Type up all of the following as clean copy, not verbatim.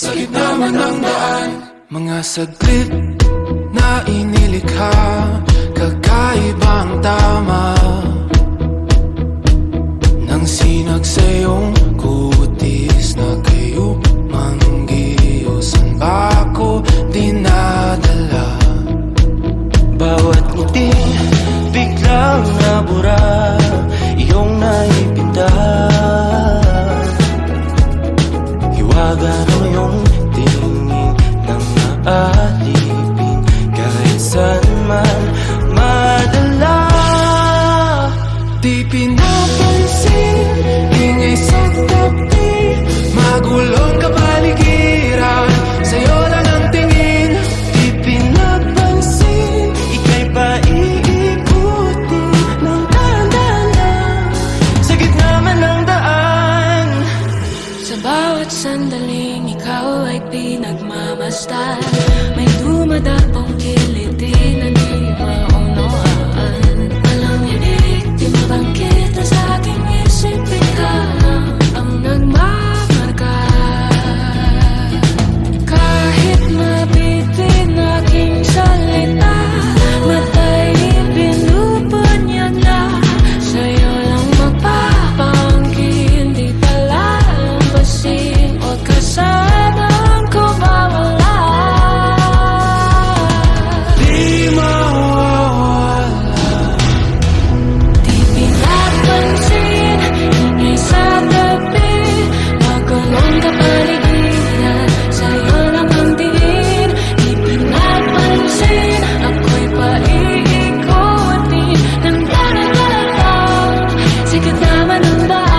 sa gitna man ng daan. Mga saglit na inilikha, kakaibang tama nang sinag sa iyong kutis na kayo manggiusan ba ako dinadala? Bawat ngiti biglang nabura, iyong naipinta. Hiwaga ng iyong tingin nang naalipin kahit saan man madala. Di pinapansin, ingay sa tabi, magulong kapaligiran, sa'yo lang ang tingin. Di pinapansin, ika'y paiikutin ng dahan-dahan sa gitna man ng daan. Sa bawat sandaling ikaw ay pinagmamasdan, may dumadapong kiliti na di maunawaan. Alam inig, di mabangkit na sa aking isip, ikaw ang nagmamarka. Kahit mabitin aking salita, matay pinupunyag na, sa'yo lang magpapangkin, di pala lampasin, huwag ka sanang kumawala. Di mawawala. Di pinapansin, ingay sa tabi, magulong kapaligiran, sa'yo lang ang tingin. Di pinapansin, ako'y paiikutin ng dahan-dahan sa gitna man ng daan.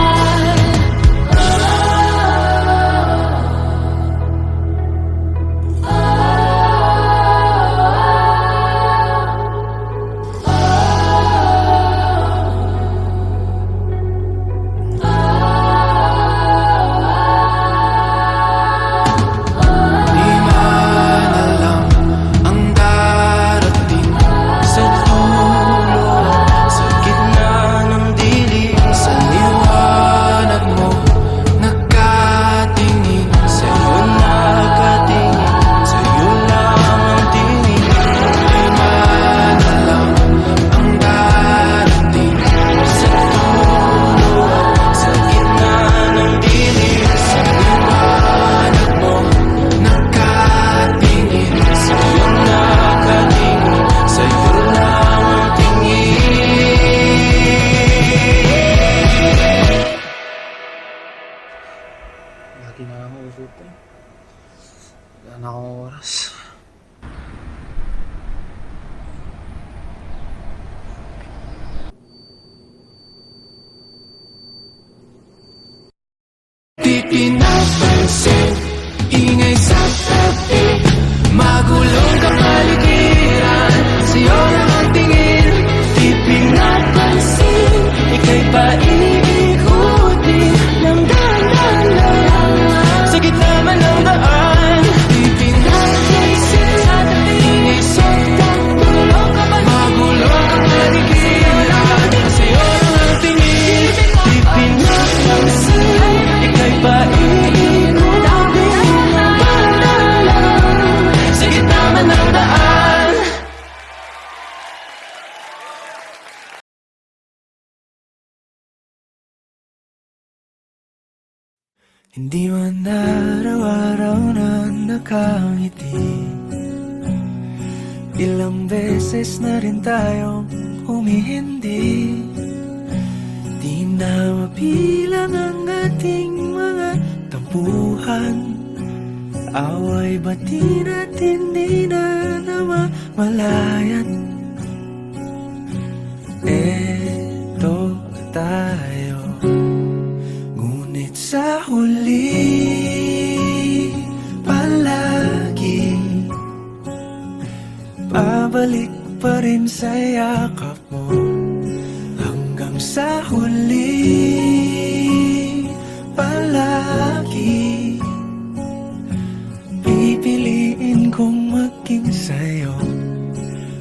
Di man alam ang darating Sa dulo, sa gitna ng dilim, sa liwanag mo, nagkatingin sa'yo nakatingin, sa'yo lang ang tingin. Di man alam ang darating Sa dulo, sa gitna ng dilim, sa liwanag mo, nagkatingin sa'yo nakatingin, sa'yo lang ang tingin. Lagi na ako usutin. Wala na akong oras. Di pinapansin, ingay sa tabi, magulong kapaligiran, sa'yo lang ang tingin. Di pinapansin, ika'y paiikutin ng dahan-dahan sa gitna man ng daan. Di pinapansin, ingay sa tabi, magulong kapaligiran, sa'yo lang ang tingin. Di pinapansin, ika'y paiikutin ng dahan-dahan sa gitna man ng daan. Hindi man araw-araw na nakangiti, ilang beses na rin tayong humihindi. Di na mabilang ang ating mga tampuhan, away bati natin di na namamalayan. Eto tayo, ngunit sa huli palagi pabalik pa rin sa yakap mo. Hanggang sa huli palagi pipiliin kong maging sa'yo.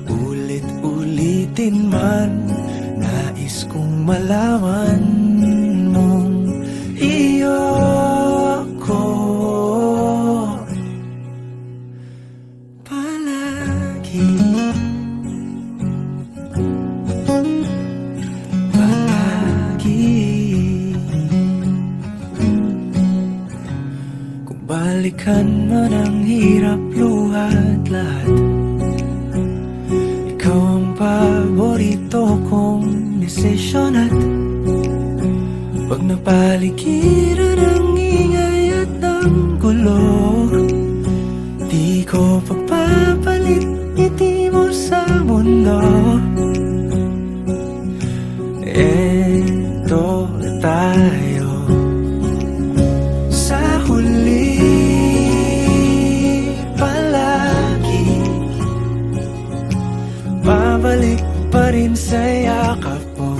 Ulit-ulitin man, nais kong malaman mong iyo ako. balikan man ang hirap, luhat lahat. Ikaw ang paborito kong desisyon at pag napaligiran ang ingay at ang gulo, di ko pagpapalit ngiti mo sa mundo. Eto tayo sa huli, palagi babalik pa rin sa yakap mo.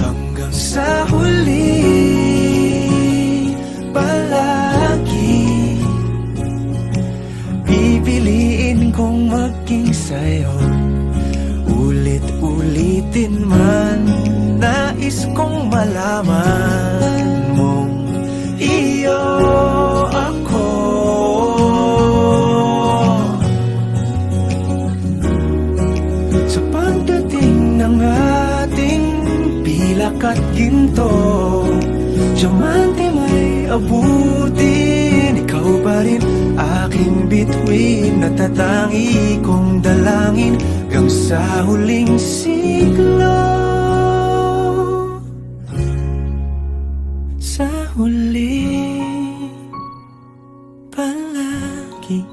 Hanggang sa huli, palagi pipiliin kong maging sa'yo. Ulit-ulitin man, nais kong malaman mong iyo ako. Sa pagdating ng ating pilak at ginto, diamante may abutin, ikaw pa rin aking bituin, natatangi kong dalangin hanggang sa huling siglo. Sa huli, palagi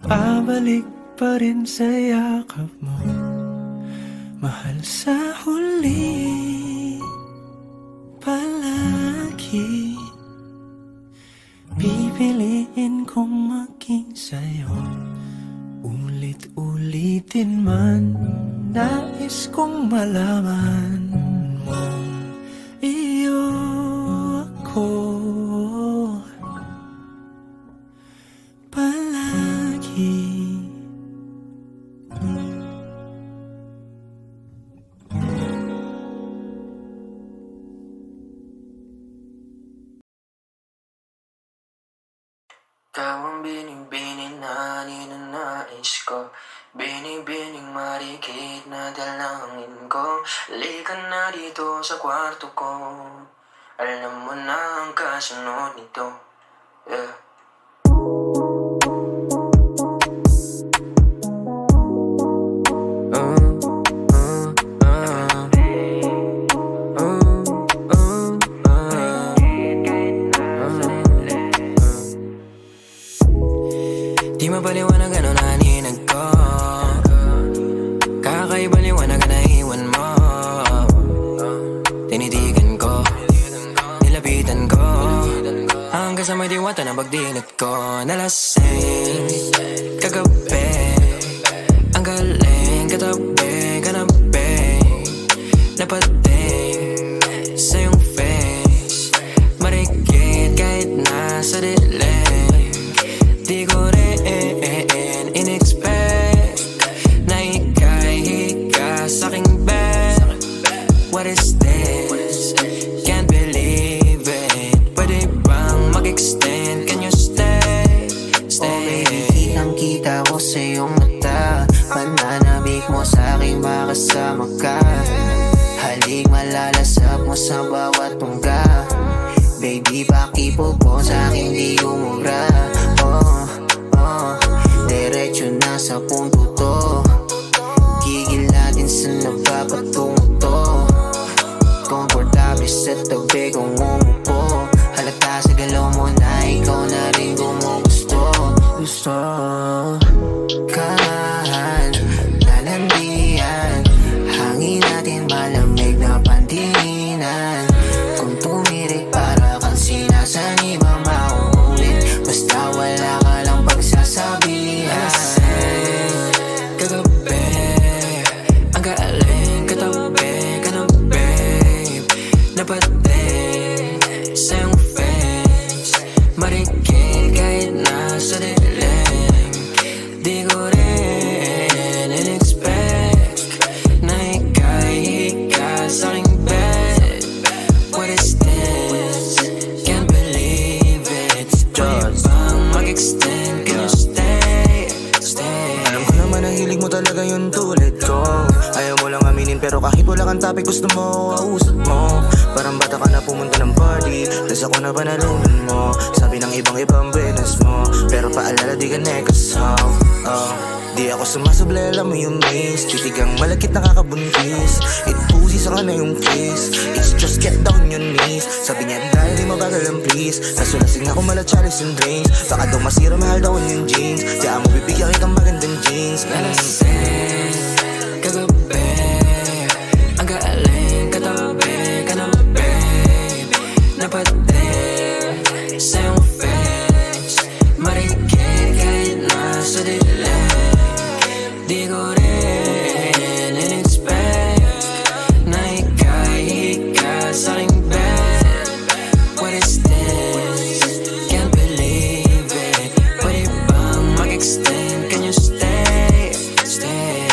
babalik pa rin sa yakap mo, mahal. Sa huli, palagi pipiliin kong maging sa'yo. Ulit-ulitin man, nais kong malaman mo, iyo ako palagi. Ikaw ang binibining na ninanais ko, binibining marikit na dalangin ko. Halika na dito sa kwarto ko, alam mo na ang kasunod nito. Yeah. Di mapaliwanag ano naninag ko, kakaiba liwanag na iwan mo. Tinitigan ko, nilapitan ko, hanggang sa may diwata na pagdilat ko. Nalasing kagabi, ang galing katabi, kanabi, napating sa iyong face, marikit kahit nasa dilim. Di ko rin in-expect na ika'y hika sa'king bed. What is this? Can't believe it. Pwede bang mag-extend? Can you stay? Stay. Oh baby, kitang-kita ko sa iyong mata, pananabik mo sa'king makasama ka. Halik malalasap mo sa bawat tungga. Baby, pakipog mo sa'king di umubra. Diretso na sa punto to, gigil natin sa napapatungo to. Komportable sa tabi kong umupo, halata sa galaw mo na ikaw na rin gumugusto. Gusto kahan, lalandian, hangin natin malamig na pandinan. Kung tumirik para kang sinasaniba, mauulit basta wala ka lang pagsasabi. Kagabi, ang galing katabi, kanabi, napating sa iyong face, marikit kahit nasa dilim. Di ko rin in-expect na ika'y hika sa'king bed. What is this? Can't believe it. Pwede bang mag-extend? Can you stay? Stay. Alam ko naman na hilig mo talaga yun tulad ko. Ayaw mo lang aminin pero kahit wala kang topic gusto mo, kausap mo. Para Parang bata ka na pumunta ng party, tas ako na panalunan mo. Sabi ng ibang ibang business mo, pero paalala di ka nekas di ako sumasable, alam mo yung miss. Titigang malakit nakakabuntis. It pussy sa na yung kiss. It's just get down your knees. Sabi niya dahil di mabagal ang please. Nasulasing ako mala chalice and drinks. Baka daw masira, mahal daw yung jeans. Diyan mo bibigyan kitang magandang jeans. Alasing, kagabi, ang galing, katabi ka na babe. Napatin sa iyong face, marikit kahit nasa dilim. Di ko rin in-expect na ika'y hika sa aking bed. What is this? Can't believe it. Pwede bang mag-extend? Can you stay? Stay.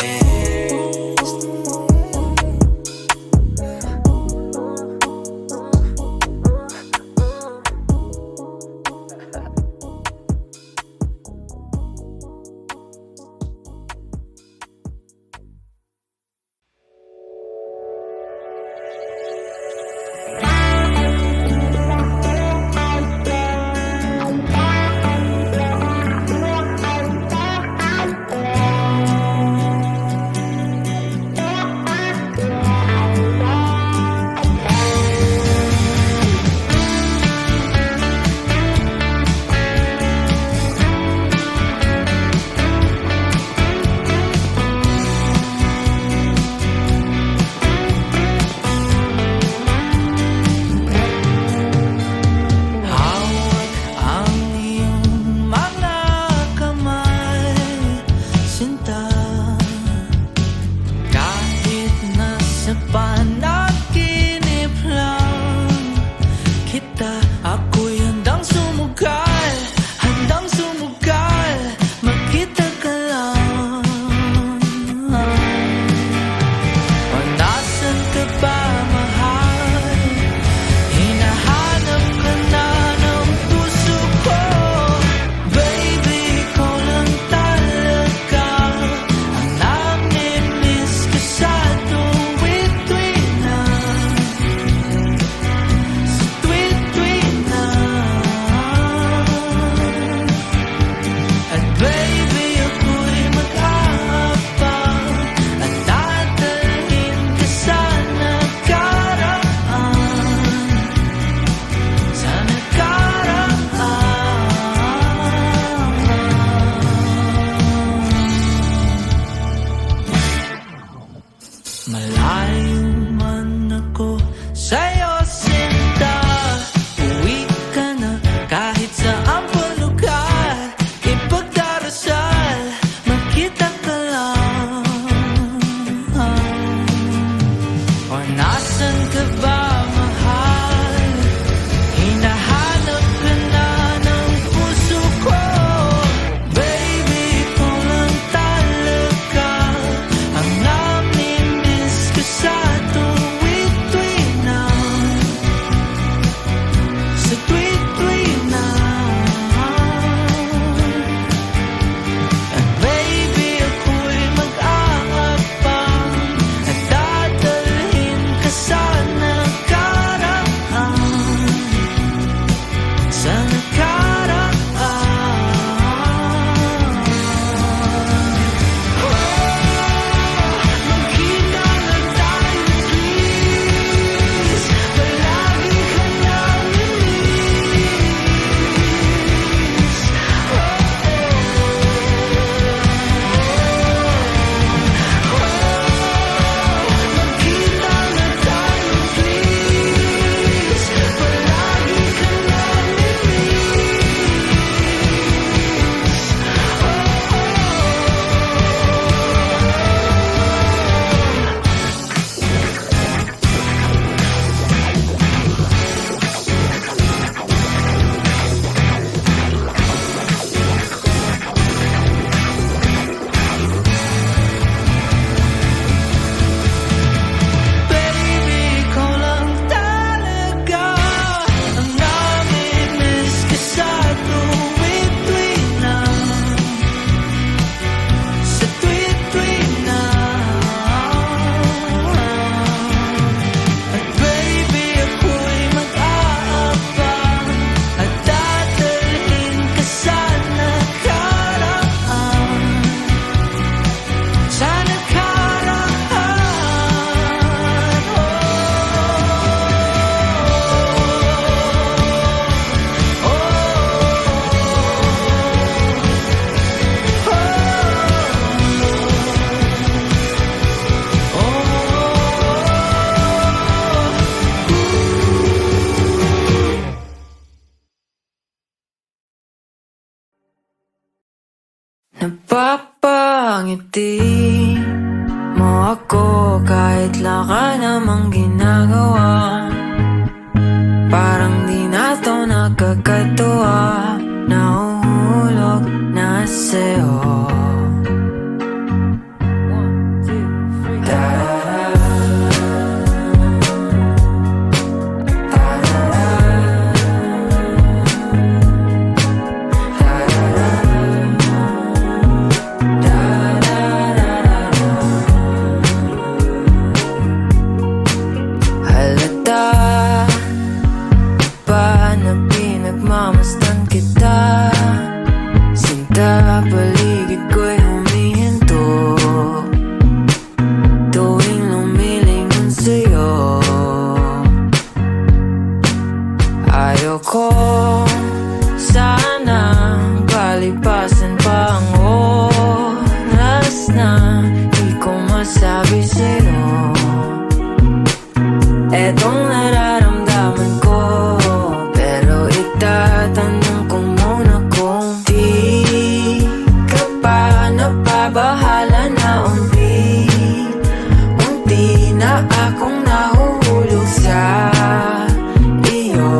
Napapangiti mo ako kahit laka namang ginagawa. Parang di na to nakakatuwa. Nahuhulog na sa'yo. Mamasdan kita, sinta paligid ko'y humihinto. Tuwing lumilingon sa'yo, ayoko sanang palipasan pa ang oras na di ko masabi sa'yo etong nararamdaman ko. Tatanong ko muna kung di ka pa napabahala na unti na akong nahuhulog sa iyo.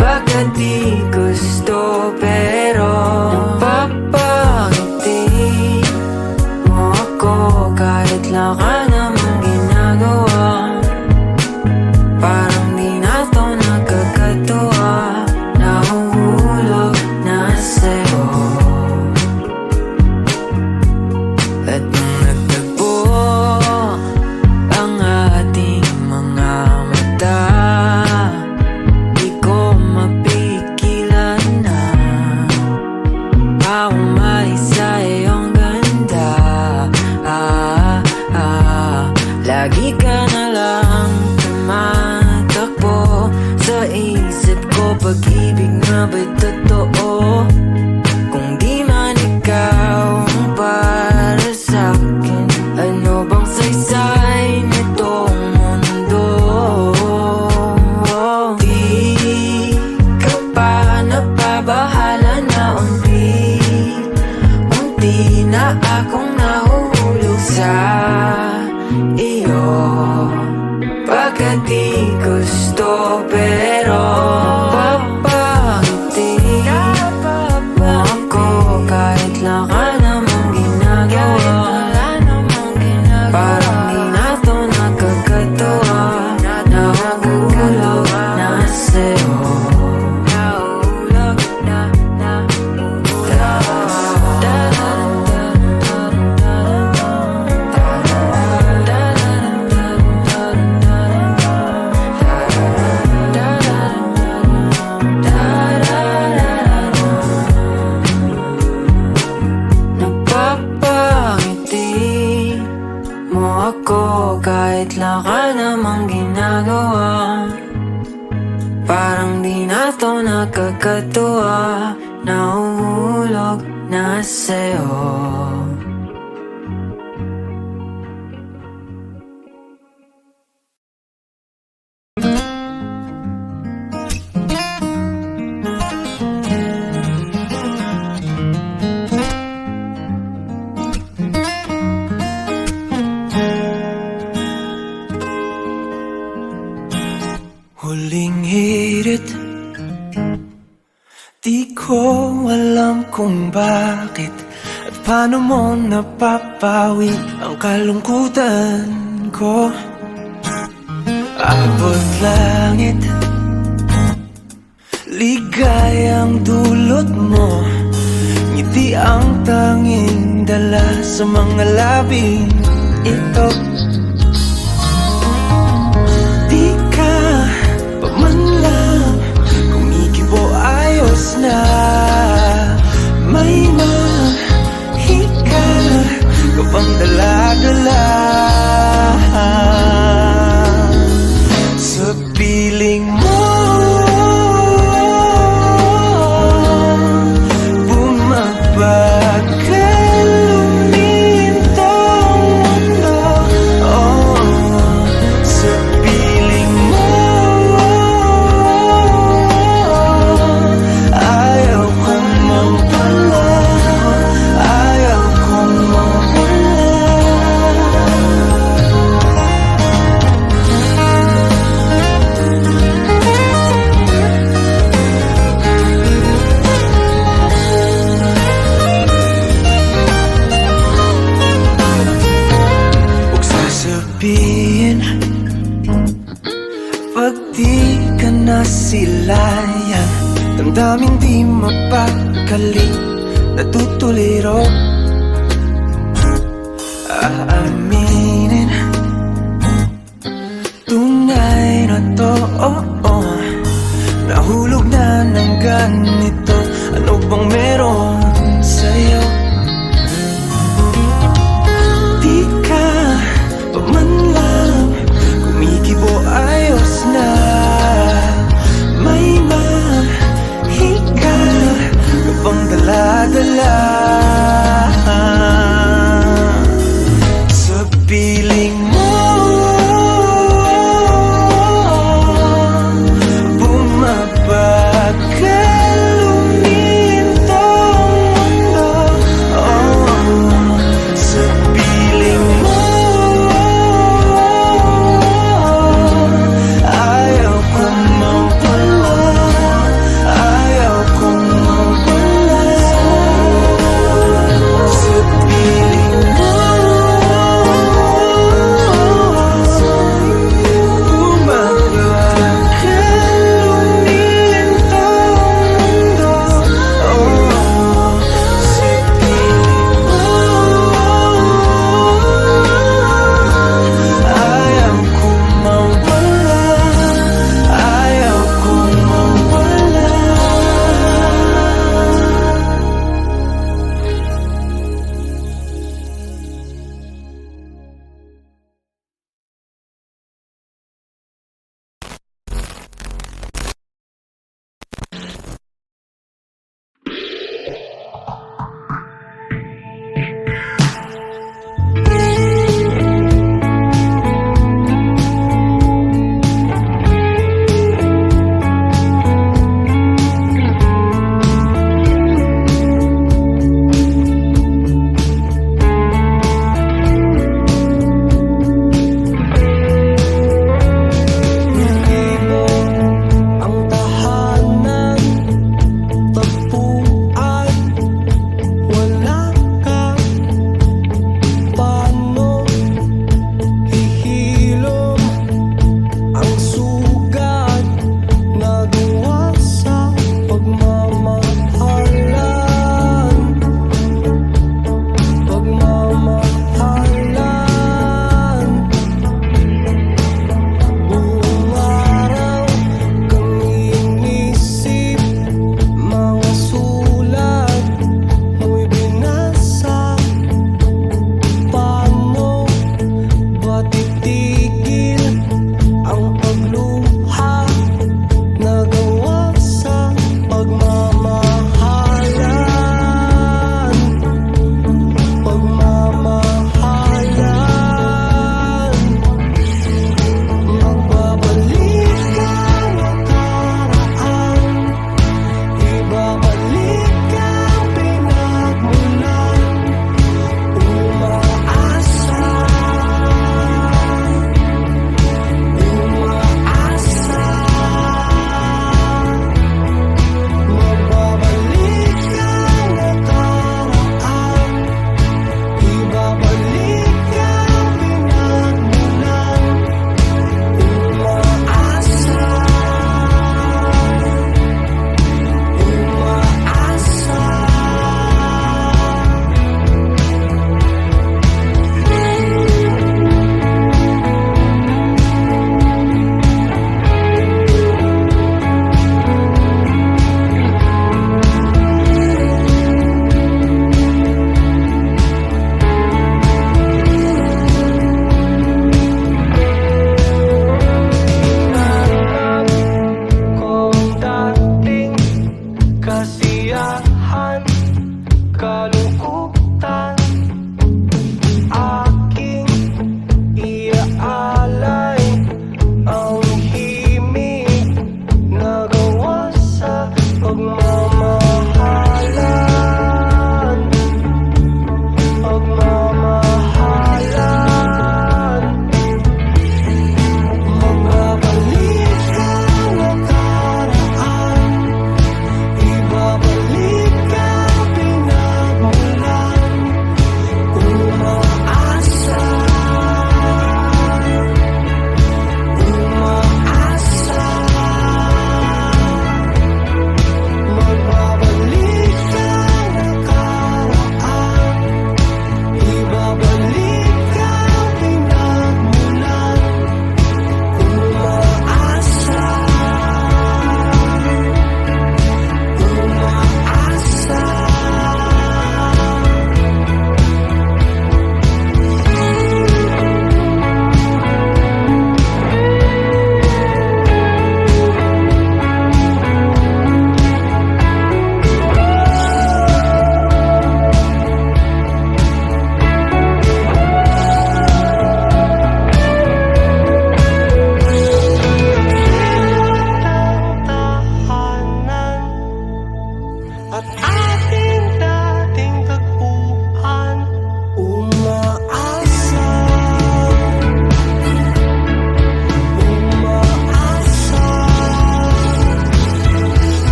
Bakit di gusto pero napapangiti mo ako kahit laka namang ginagawa. Parang di na to nakakatuwa. Nahuhulog na sa'yo. At nung nagtagpo ang ating mga mata, di ko mapigilan na umay sa iyong ganda. Lagi ka na lang tumatakbo sa isip ko. Pag-ibig nga ba'y totoo? Kung di man ikaw ang para sa'kin, ano bang saysay nitong mundo? Di ka pa napabahala na unti na akong nahuhulog sa iyo. Bakit di gusto pero papangiti mo ako kahit laka namang ginagawa. Parang di na to nakakatuwa. Nahuhulog na sa'yo. Nahuhulog na kahit laka namang ginagawa. Parang di na to nakakatuwa. Nahuhulog na sa'yo. Huling hirit, di ko alam kung bakit at paano mo napapawi ang kalungkutan ko. Abot langit, ligayang dulot mo, ngiti ang tanging dala sa mga labing ito. Ayos na may mahika ka pang dala-dala sa piling mo. Bumagbagal lumintong mundo Pag di ka na silayan, damdamin di mapakali, natutuliro. Aaminin, tunay na to,